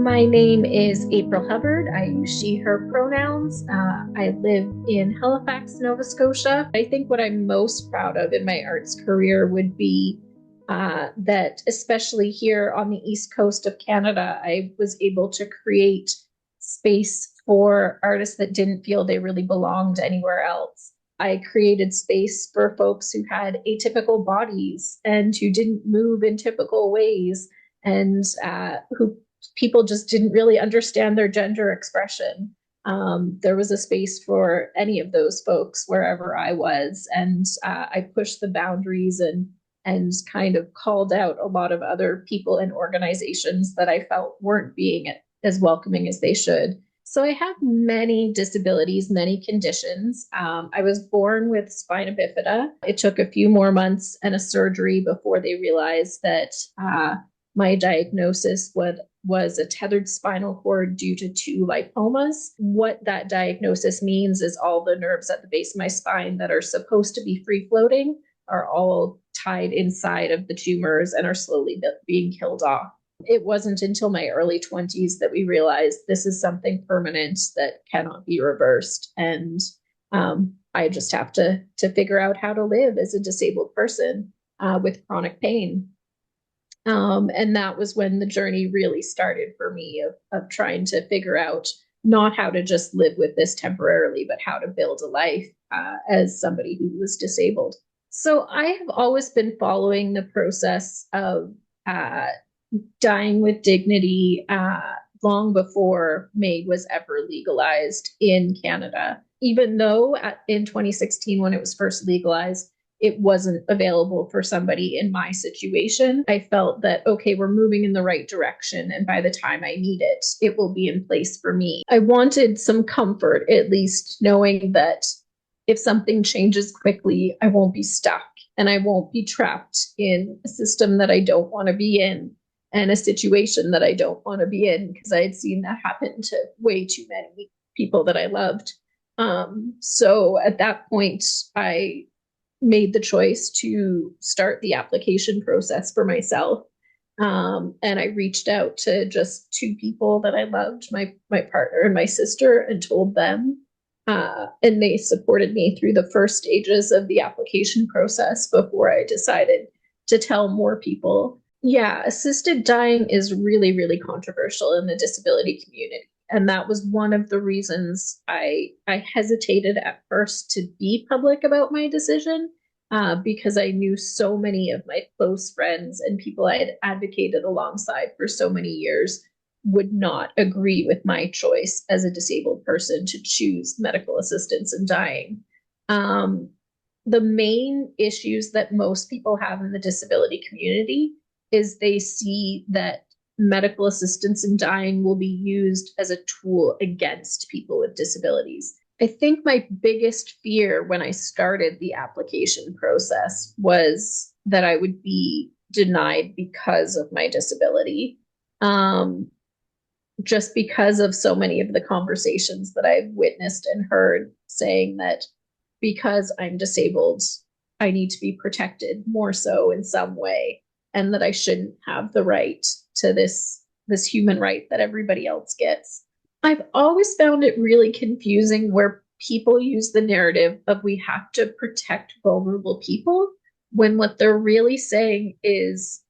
My name is April Hubbard. I use she, her pronouns. I live in Halifax, Nova Scotia. I think what I'm most proud of in my arts career would be that, especially here on the East Coast of Canada, I was able to create space for artists that didn't feel they really belonged anywhere else. I created space for folks who had atypical bodies and who didn't move in typical ways and who people just didn't really understand their gender expression. There was a space for any of those folks wherever I was, and I pushed the boundaries and kind of called out a lot of other people and organizations that I felt weren't being as welcoming as they should. So I have many disabilities, many conditions. I was born with spina bifida. It took a few more months and a surgery before they realized that my diagnosis was a tethered spinal cord due to 2 lipomas. What that diagnosis means is all the nerves at the base of my spine that are supposed to be free floating are all tied inside of the tumors and are slowly being killed off. It wasn't until my early 20s that we realized this is something permanent that cannot be reversed. And I just have to figure out how to live as a disabled person with chronic pain. And that was when the journey really started for me of trying to figure out not how to just live with this temporarily, but how to build a life as somebody who was disabled. So I have always been following the process of dying with dignity long before MAID was ever legalized in Canada. Even though in 2016, when it was first legalized, it wasn't available for somebody in my situation, I felt that, okay, we're moving in the right direction. And by the time I need it, it will be in place for me. I wanted some comfort, at least knowing that if something changes quickly, I won't be stuck and I won't be trapped in a system that I don't want to be in and a situation that I don't want to be in, because I had seen that happen to way too many people that I loved. So at that point, I made the choice to start the application process for myself. And I reached out to just 2 people that I loved, my partner and my sister, and told them. And they supported me through the first stages of the application process before I decided to tell more people. Yeah, assisted dying is really, really controversial in the disability community. And that was one of the reasons I hesitated at first to be public about my decision, because I knew so many of my close friends and people I had advocated alongside for so many years would not agree with my choice as a disabled person to choose medical assistance in dying. The main issues that most people have in the disability community is they see that medical assistance in dying will be used as a tool against people with disabilities. I think my biggest fear when I started the application process was that I would be denied because of my disability. Just because of so many of the conversations that I've witnessed and heard saying that because I'm disabled, I need to be protected more so in some way, and that I shouldn't have the right to this human right that everybody else gets. I've always found it really confusing where people use the narrative of we have to protect vulnerable people when what they're really saying is,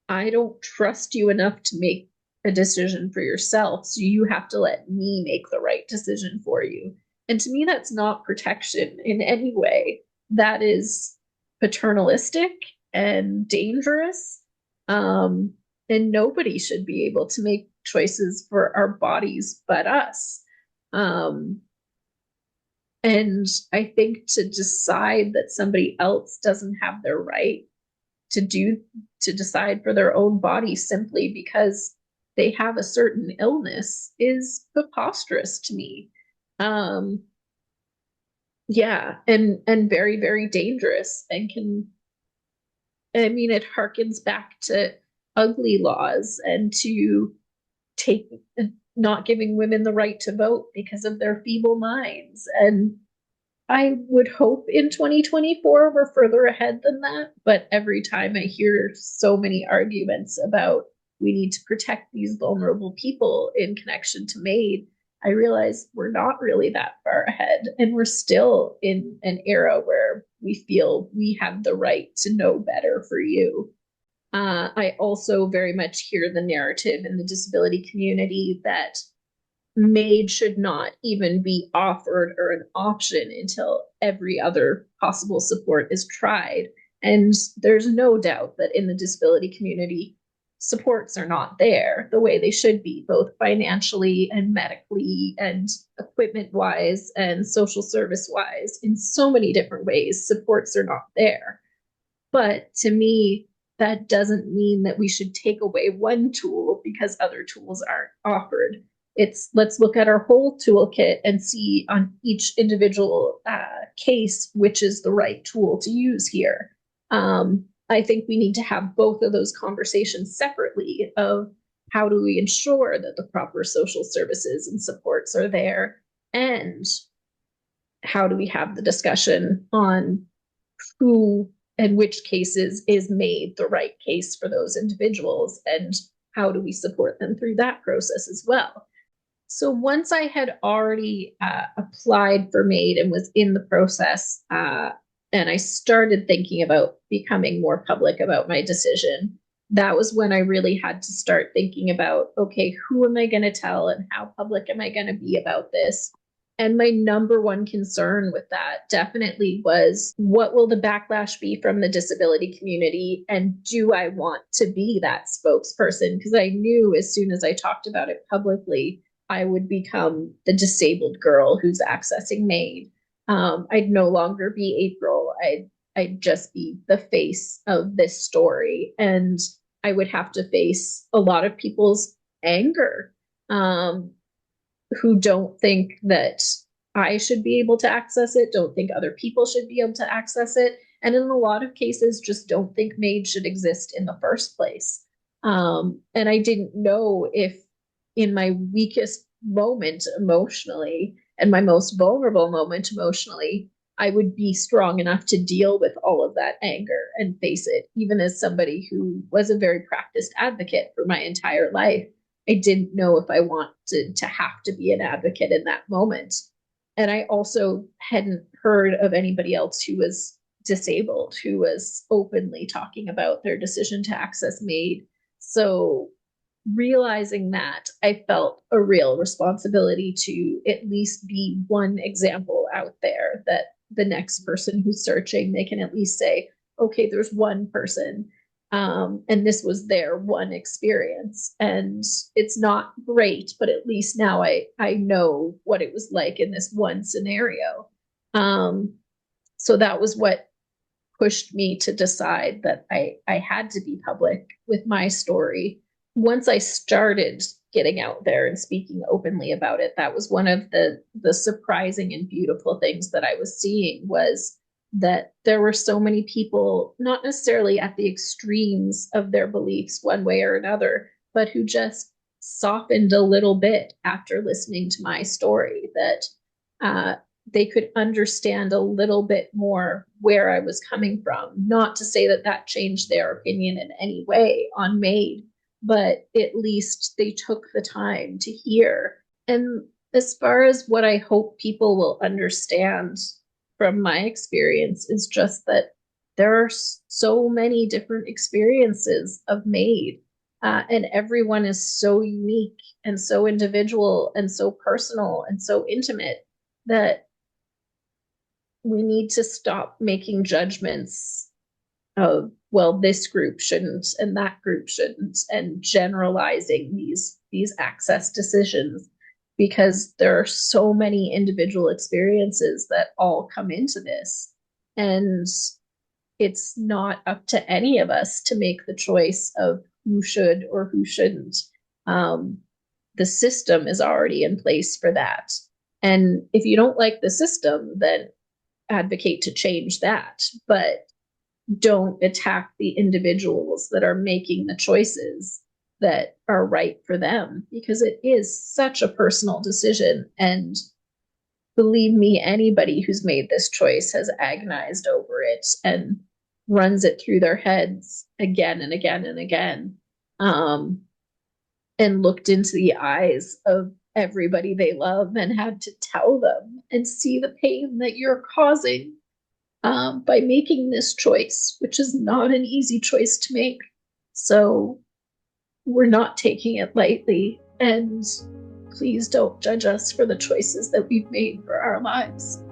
I don't trust you enough to make a decision for yourself, so you have to let me make the right decision for you. And to me, that's not protection in any way. That is paternalistic and dangerous. And nobody should be able to make choices for our bodies but us. And I think to decide that somebody else doesn't have their right to decide for their own body simply because they have a certain illness is preposterous to me. Yeah, and very, very dangerous, and it harkens back to ugly laws and to not giving women the right to vote because of their feeble minds. And I would hope in 2024 we're further ahead than that. But every time I hear so many arguments about we need to protect these vulnerable people in connection to MAID, I realized we're not really that far ahead. And we're still in an era where we feel we have the right to know better for you. I also very much hear the narrative in the disability community that MAID should not even be offered or an option until every other possible support is tried. And there's no doubt that in the disability community, supports are not there the way they should be, both financially and medically and equipment wise and social service wise. In so many different ways, supports are not there. But to me, that doesn't mean that we should take away one tool because other tools aren't offered. It's let's look at our whole toolkit and see on each individual case which is the right tool to use here. I think we need to have both of those conversations separately of how do we ensure that the proper social services and supports are there, and how do we have the discussion on who and which cases is MAID the right case for those individuals, and how do we support them through that process as well. So once I had already applied for MAID and was in the process, and I started thinking about becoming more public about my decision, that was when I really had to start thinking about, okay, who am I going to tell and how public am I going to be about this? And my number one concern with that definitely was, what will the backlash be from the disability community? And do I want to be that spokesperson? Because I knew as soon as I talked about it publicly, I would become the disabled girl who's accessing MAID. I'd no longer be April. I'd just be the face of this story. And I would have to face a lot of people's anger, who don't think that I should be able to access it, don't think other people should be able to access it, and in a lot of cases just don't think MAID should exist in the first place. And I didn't know if in my weakest moment emotionally and my most vulnerable moment emotionally, I would be strong enough to deal with all of that anger and face it, even as somebody who was a very practiced advocate for my entire life. I didn't know if I wanted to have to be an advocate in that moment. And I also hadn't heard of anybody else who was disabled, who was openly talking about their decision to access MAID. So realizing that, I felt a real responsibility to at least be one example out there that the next person who's searching, they can at least say, okay, there's one person, and this was their one experience. And it's not great, but at least now I know what it was like in this one scenario. So that was what pushed me to decide that I had to be public with my story. Once I started getting out there and speaking openly about it, that was one of the surprising and beautiful things that I was seeing, was that there were so many people, not necessarily at the extremes of their beliefs one way or another, but who just softened a little bit after listening to my story, that they could understand a little bit more where I was coming from. Not to say that that changed their opinion in any way on MAID, but at least they took the time to hear. And as far as what I hope people will understand from my experience, is just that there are so many different experiences of MAID, and everyone is so unique and so individual and so personal and so intimate, that we need to stop making judgments of, well, this group shouldn't and that group shouldn't, and generalizing these access decisions, because there are so many individual experiences that all come into this. And it's not up to any of us to make the choice of who should or who shouldn't. The system is already in place for that. And if you don't like the system, then advocate to change that. But don't attack the individuals that are making the choices that are right for them, because it is such a personal decision. And believe me, anybody who's made this choice has agonized over it and runs it through their heads again and again and again. and looked into the eyes of everybody they love and had to tell them and see the pain that you're causing by making this choice, which is not an easy choice to make. So we're not taking it lightly, and please don't judge us for the choices that we've made for our lives.